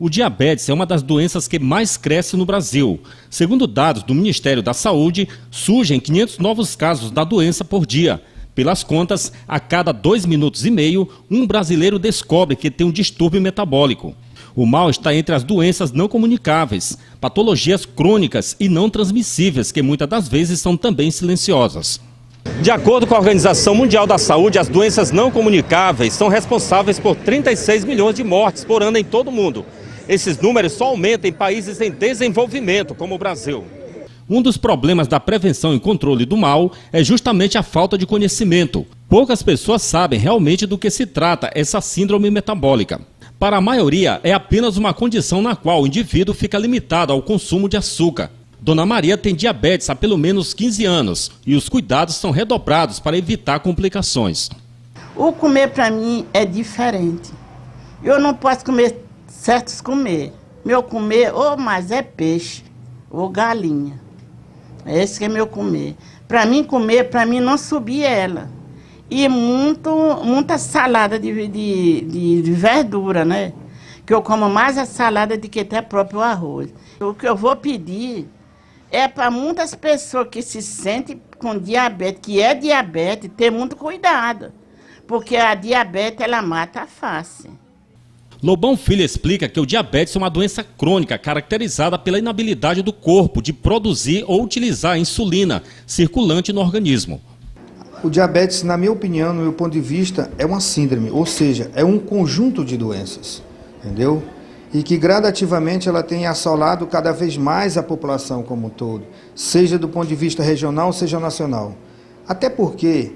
O diabetes é uma das doenças que mais cresce no Brasil. Segundo dados do Ministério da Saúde, surgem 500 novos casos da doença por dia. Pelas contas, a cada 2,5 minutos, um brasileiro descobre que tem um distúrbio metabólico. O mal está entre as doenças não comunicáveis, patologias crônicas e não transmissíveis, que muitas das vezes são também silenciosas. De acordo com a Organização Mundial da Saúde, as doenças não comunicáveis são responsáveis por 36 milhões de mortes por ano em todo o mundo. Esses números só aumentam em países em desenvolvimento, como o Brasil. Um dos problemas da prevenção e controle do mal é justamente a falta de conhecimento. Poucas pessoas sabem realmente do que se trata essa síndrome metabólica. Para a maioria, é apenas uma condição na qual o indivíduo fica limitado ao consumo de açúcar. Dona Maria tem diabetes há pelo menos 15 anos e os cuidados são redobrados para evitar complicações. O comer para mim é diferente. Eu não posso comer certos comer. Meu comer ou mais é peixe ou galinha. Esse que é meu comer. Para mim comer, para mim não subir ela. E muita salada de verdura, né? Que eu como mais a salada do que até próprio arroz. O que eu vou pedir é para muitas pessoas que se sentem com diabetes, que é diabetes, ter muito cuidado. Porque a diabetes, ela mata fácil. Lobão Filho explica que o diabetes é uma doença crônica caracterizada pela inabilidade do corpo de produzir ou utilizar a insulina circulante no organismo. O diabetes, na minha opinião, no meu ponto de vista, é uma síndrome, ou seja, é um conjunto de doenças, entendeu? E que gradativamente ela tem assolado cada vez mais a população como um todo, seja do ponto de vista regional, seja nacional. Até porque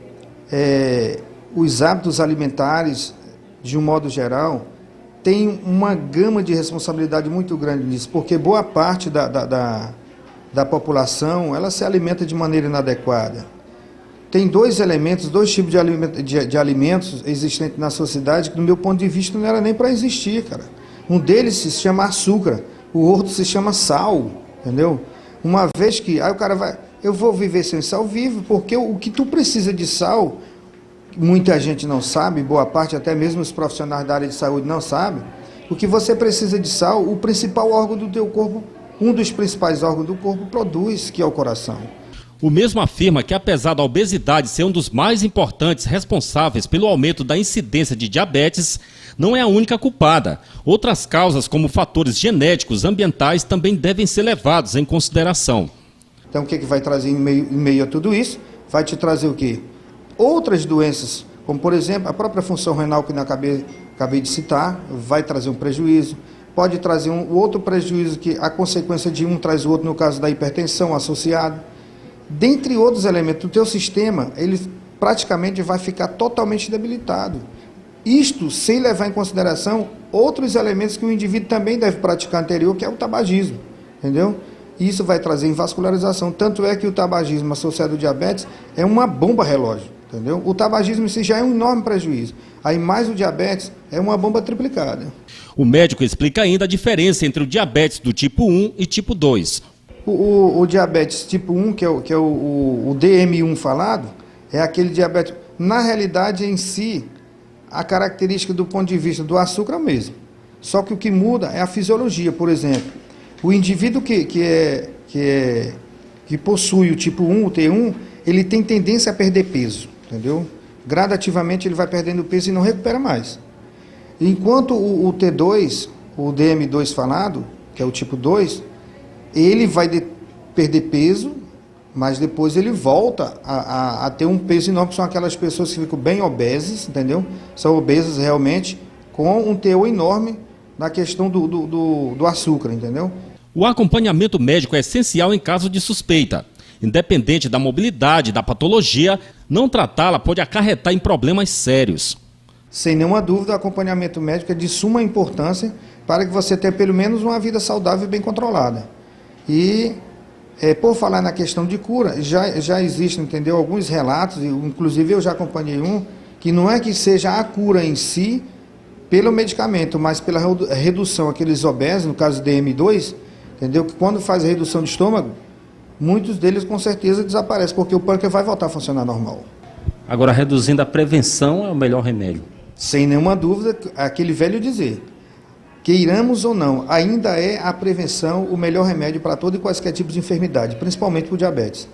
os hábitos alimentares, de um modo geral, tem uma gama de responsabilidade muito grande nisso, porque boa parte da população ela se alimenta de maneira inadequada. Tem dois tipos de alimentos existentes na sociedade que, no meu ponto de vista, não era nem para existir, cara. Um deles se chama açúcar, o outro se chama sal, entendeu? Uma vez que, aí o cara vai, eu vou viver sem sal, vive, porque o que tu precisa de sal, muita gente não sabe, boa parte, até mesmo os profissionais da área de saúde não sabem, o que você precisa de sal, o principal órgão do teu corpo, um dos principais órgãos do corpo produz, que é o coração. O mesmo afirma que, apesar da obesidade ser um dos mais importantes responsáveis pelo aumento da incidência de diabetes, não é a única culpada. Outras causas, como fatores genéticos, ambientais, também devem ser levados em consideração. Então, o que vai trazer em meio a tudo isso? Vai te trazer o quê? Outras doenças, como, por exemplo, a própria função renal que eu acabei de citar, vai trazer um prejuízo. Pode trazer um outro prejuízo que a consequência de um traz o outro, no caso da hipertensão associada. Dentre outros elementos, o teu sistema, ele praticamente vai ficar totalmente debilitado. Isto sem levar em consideração outros elementos que o indivíduo também deve praticar anterior, que é o tabagismo, entendeu? E isso vai trazer vascularização. Tanto é que o tabagismo associado ao diabetes é uma bomba relógio, entendeu? O tabagismo em si já é um enorme prejuízo. Aí mais o diabetes é uma bomba triplicada. O médico explica ainda a diferença entre o diabetes do tipo 1 e tipo 2. O diabetes tipo 1, que é o DM1 falado, é aquele diabetes, na realidade em si, a característica do ponto de vista do açúcar é o mesmo. Só que o que muda é a fisiologia, por exemplo. O indivíduo que possui o tipo 1, o T1, ele tem tendência a perder peso, entendeu? Gradativamente ele vai perdendo peso e não recupera mais. Enquanto o T2, o DM2 falado, que é o tipo 2, ele vai perder peso, mas depois ele volta a ter um peso enorme, que são aquelas pessoas que ficam bem obesas, entendeu? São obesas realmente, com um teor enorme na questão do açúcar, entendeu? O acompanhamento médico é essencial em caso de suspeita. Independente da mobilidade, da patologia, não tratá-la pode acarretar em problemas sérios. Sem nenhuma dúvida, o acompanhamento médico é de suma importância para que você tenha pelo menos uma vida saudável e bem controlada. E, por falar na questão de cura, já existem, entendeu, alguns relatos, inclusive eu já acompanhei um, que não é que seja a cura em si pelo medicamento, mas pela redução aqueles obesos, no caso do DM2, entendeu, que quando faz a redução de estômago, muitos deles com certeza desaparecem, porque o pâncreas vai voltar a funcionar normal. Agora, reduzindo a prevenção é o melhor remédio. Sem nenhuma dúvida, aquele velho dizer, queiramos ou não, ainda é a prevenção o melhor remédio para todo e quaisquer tipos de enfermidade, principalmente para o diabetes.